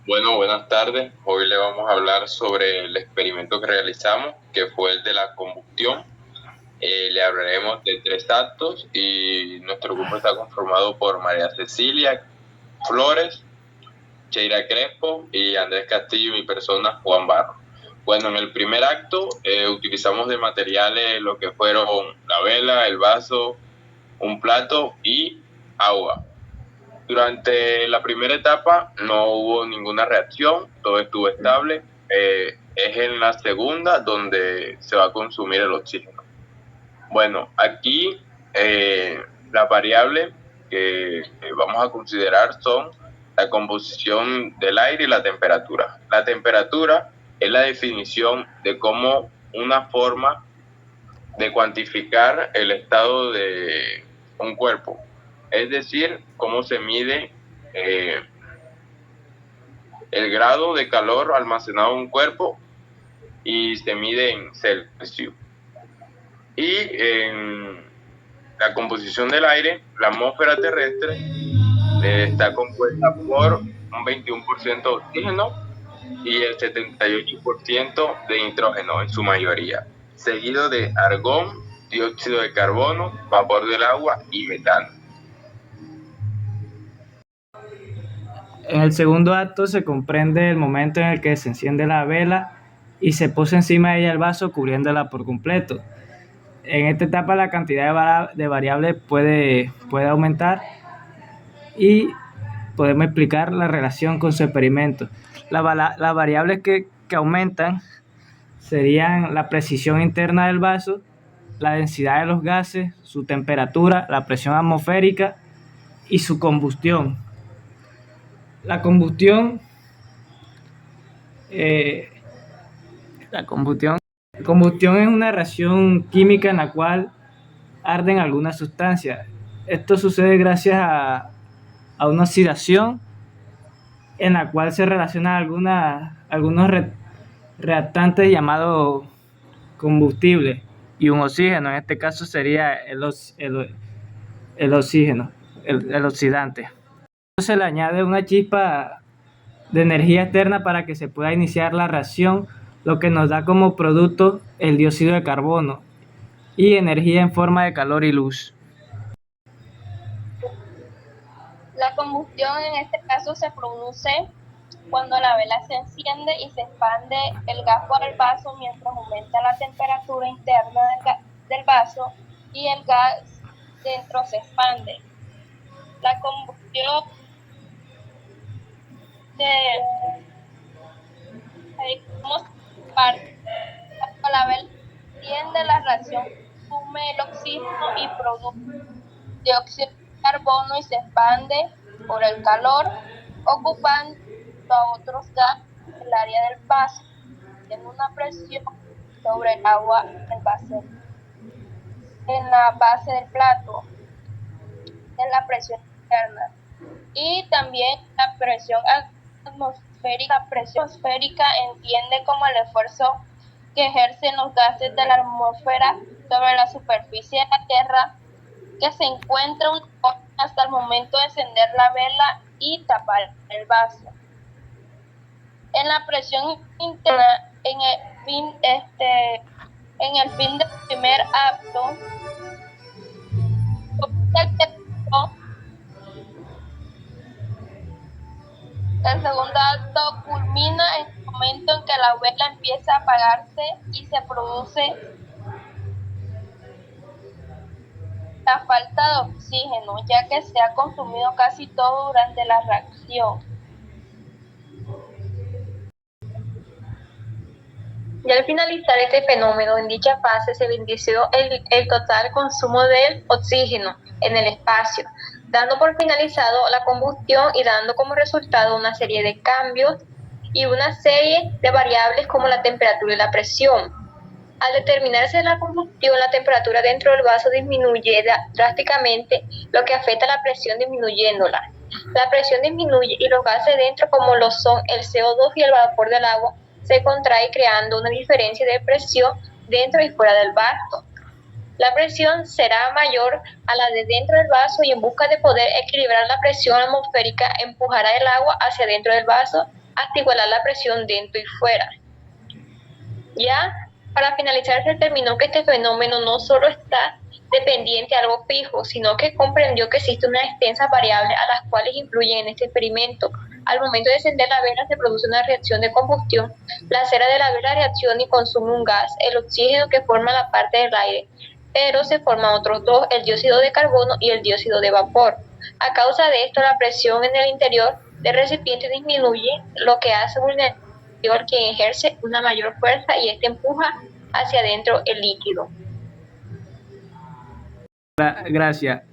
Bueno, buenas tardes. Hoy le vamos a hablar sobre el experimento que realizamos, que fue el de la combustión. Le hablaremos de 3 actos y nuestro grupo está conformado por María Cecilia Flores, Cheira Crespo y Andrés Castillo, mi persona, Juan Barro. Bueno, en el primer acto utilizamos de materiales lo que fueron la vela, el vaso, un plato y agua. Durante la primera etapa no hubo ninguna reacción, todo estuvo estable. Es en la segunda donde se va a consumir el oxígeno. Bueno, aquí las variables que vamos a considerar son la composición del aire y la temperatura. La temperatura es la definición de cómo una forma de cuantificar el estado de un cuerpo, es decir, cómo se mide el grado de calor almacenado en un cuerpo y se mide en Celsius. Y en la composición del aire, la atmósfera terrestre está compuesta por un 21% de oxígeno y el 78% de nitrógeno en su mayoría, seguido de argón, dióxido de carbono, vapor del agua y metano. En el segundo acto se comprende el momento en el que se enciende la vela y se posa encima de ella el vaso cubriéndola por completo. En esta etapa la cantidad de variables puede aumentar y podemos explicar la relación con su experimento. Las variables que aumentan serían la precisión interna del vaso, la densidad de los gases, su temperatura, la presión atmosférica y su combustión. La combustión, eh, la combustión, combustión es una reacción química en la cual arden algunas sustancias. Esto sucede gracias a una oxidación en la cual se relacionan algunos reactantes llamados combustibles y un oxígeno. En este caso sería el oxígeno, el oxidante. Se le añade una chispa de energía externa para que se pueda iniciar la reacción, lo que nos da como producto el dióxido de carbono y energía en forma de calor y luz. La combustión en este caso se produce cuando la vela se enciende y se expande el gas por el vaso mientras aumenta la temperatura interna del vaso y el gas dentro se expande. La combustión cuando la vela se enciende, la reacción consume el oxígeno y produce dióxido de carbono y se expande por el calor, ocupando a otros gases en el área del vaso, en una presión sobre el agua en la base del plato, en la presión interna. Y también la presión atmosférica. La presión atmosférica entiende como el esfuerzo que ejercen los gases de la atmósfera sobre la superficie de la Tierra, que se encuentra hasta el momento de encender la vela y tapar el vaso. En la presión interna, en el fin del primer acto, el segundo acto culmina en el momento en que la vela empieza a apagarse y se produce la falta de oxígeno, ya que se ha consumido casi todo durante la reacción. Y al finalizar este fenómeno, en dicha fase se evidenció el total consumo del oxígeno en el espacio, dando por finalizado la combustión y dando como resultado una serie de cambios y una serie de variables como la temperatura y la presión. Al determinarse la combustión, la temperatura dentro del vaso disminuye drásticamente, lo que afecta a la presión disminuyéndola. La presión disminuye y los gases dentro, como lo son el CO2 y el vapor del agua, se contrae creando una diferencia de presión dentro y fuera del vaso. La presión será mayor a la de dentro del vaso y en busca de poder equilibrar la presión atmosférica empujará el agua hacia dentro del vaso hasta igualar la presión dentro y fuera. Ya, para finalizar, se determinó que este fenómeno no solo está dependiente de algo fijo, sino que comprendió que existe una extensa variable a las cuales influyen en este experimento. Al momento de encender la vela se produce una reacción de combustión. La cera de la vela reacciona y consume un gas, el oxígeno, que forma la parte del aire, pero se forman otros dos, el dióxido de carbono y el dióxido de vapor. A causa de esto, la presión en el interior del recipiente disminuye, lo que hace vulnerable quien ejerce una mayor fuerza y este empuja hacia adentro el líquido. Gracias.